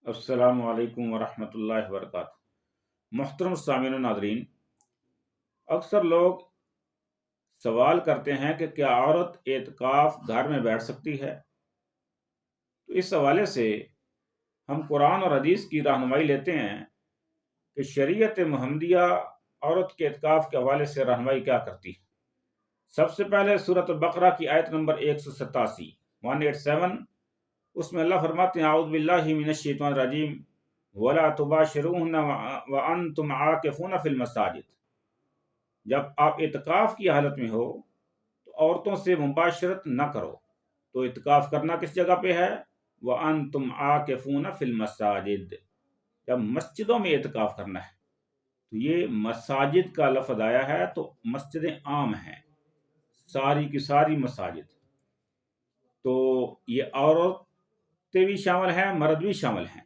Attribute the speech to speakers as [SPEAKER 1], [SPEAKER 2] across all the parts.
[SPEAKER 1] السلام علیکم ورحمۃ اللہ وبرکاتہ۔ محترم سامعین و ناظرین، اکثر لوگ سوال کرتے ہیں کہ کیا عورت اعتکاف گھر میں بیٹھ سکتی ہے؟ تو اس حوالے سے ہم قرآن اور حدیث کی رہنمائی لیتے ہیں کہ شریعت محمدیہ عورت کے اعتکاف کے حوالے سے رہنمائی کیا کرتی ہے۔ سب سے پہلے سورۃ البقرہ کی آیت نمبر 187 187، اس میں اللہ فرماتے ہیں اعوذ باللہ من الشیطان الرجیم ولا تباشرون وانتم عاکفون فی المساجد۔ جب آپ اعتکاف کی حالت میں ہو تو عورتوں سے مباشرت نہ کرو۔ تو اعتکاف کرنا کس جگہ پہ ہے؟ وانتم عاکفون فی المساجد، جب مسجدوں میں اعتکاف کرنا ہے۔ تو یہ مساجد کا لفظ آیا ہے تو مسجدیں عام ہیں، ساری کی ساری مساجد۔ تو یہ عورتیں بھی شامل ہیں، مرد بھی شامل ہیں۔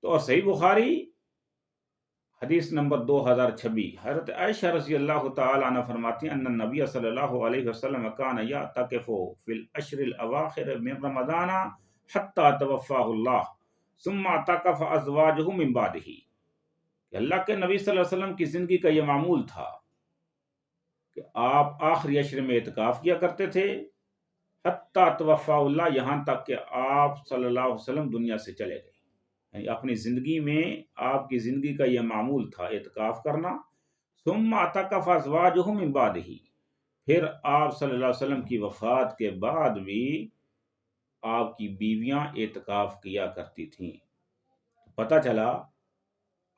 [SPEAKER 1] تو اور صحیح بخاری حدیث نمبر 2026، حضرت عائشہ رضی اللہ تعالی عنہ فرماتی ہیں ان النبی صلی اللہ علیہ وسلم کان یعتکف فی العشر الاواخر من رمضان حتی توفاہ اللہ ثم اعتکف ازواجہ من بعدہ، کہ اللہ کے نبی صلی اللہ علیہ وسلم کی زندگی کا یہ معمول تھا کہ آپ آخری عشر میں اعتکاف کیا کرتے تھے حتی توفاہ اللہ، یہاں تک کہ آپ صلی اللہ علیہ وسلم دنیا سے چلے گئے۔ یعنی اپنی زندگی میں آپ کی زندگی کا یہ معمول تھا اعتکاف کرنا۔ ثم اعتکف ازواجہ من بعدہ، پھر آپ صلی اللہ علیہ وسلم کی وفات کے بعد بھی آپ کی بیویاں اعتکاف کیا کرتی تھیں۔ پتہ چلا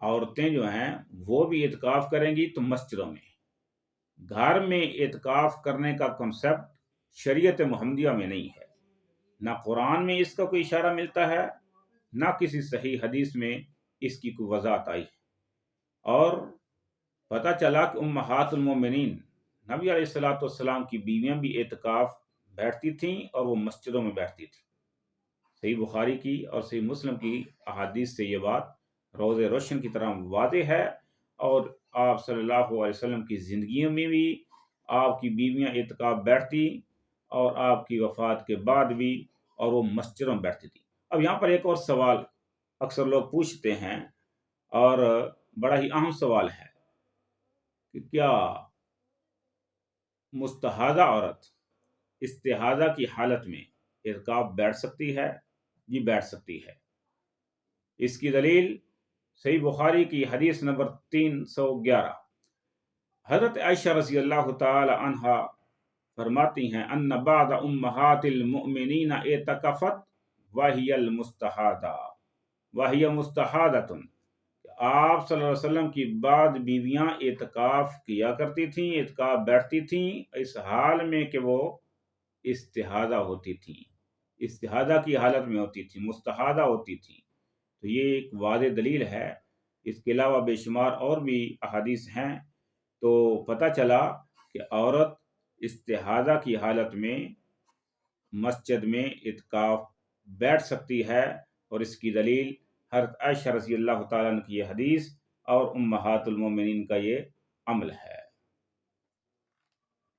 [SPEAKER 1] عورتیں جو ہیں وہ بھی اعتکاف کریں گی تو مسجدوں میں۔ گھر میں اعتکاف کرنے کا کنسپٹ شریعت محمدیہ میں نہیں ہے، نہ قرآن میں اس کا کوئی اشارہ ملتا ہے، نہ کسی صحیح حدیث میں اس کی کوئی وضاحت آئی ہے۔ اور پتہ چلا کہ امہات المومنین نبی علیہ الصلوۃ والسلام کی بیویاں بھی اعتکاف بیٹھتی تھیں اور وہ مسجدوں میں بیٹھتی تھیں۔ صحیح بخاری کی اور صحیح مسلم کی احادیث سے یہ بات روز روشن کی طرح واضح ہے، اور آپ صلی اللہ علیہ وسلم کی زندگیوں میں بھی آپ کی بیویاں اعتکاف بیٹھتی اور آپ کی وفات کے بعد بھی، اور وہ مسجدوں میں بیٹھتی تھی۔ اب یہاں پر ایک اور سوال اکثر لوگ پوچھتے ہیں، اور بڑا ہی اہم سوال ہے کہ کیا مستحاضہ عورت استحاضہ کی حالت میں اعتکاف بیٹھ سکتی ہے؟ جی بیٹھ سکتی ہے۔ اس کی دلیل صحیح بخاری کی حدیث نمبر 311، حضرت عائشہ رضی اللہ تعالی عنہا فرماتی ہیں ان بعض امہات المؤمنین اعتکفت وہی المستحاضہ وہی مستحاضۃ، آپ صلی اللہ علیہ وسلم کی بعض بیویاں اعتکاف کیا کرتی تھیں، اعتکاف بیٹھتی تھیں اس حال میں کہ وہ استحاضہ ہوتی تھیں، استحاضہ کی حالت میں ہوتی تھیں، مستحاضہ ہوتی تھیں۔ تو یہ ایک واضح دلیل ہے۔ اس کے علاوہ بے شمار اور بھی احادیث ہیں۔ تو پتہ چلا کہ عورت استحاضہ کی حالت میں مسجد میں اعتکاف بیٹھ سکتی ہے، اور اس کی دلیل حضرت عائشہ رضی اللہ تعالیٰ عنہ کی یہ حدیث اور امہات المومنین کا یہ عمل ہے۔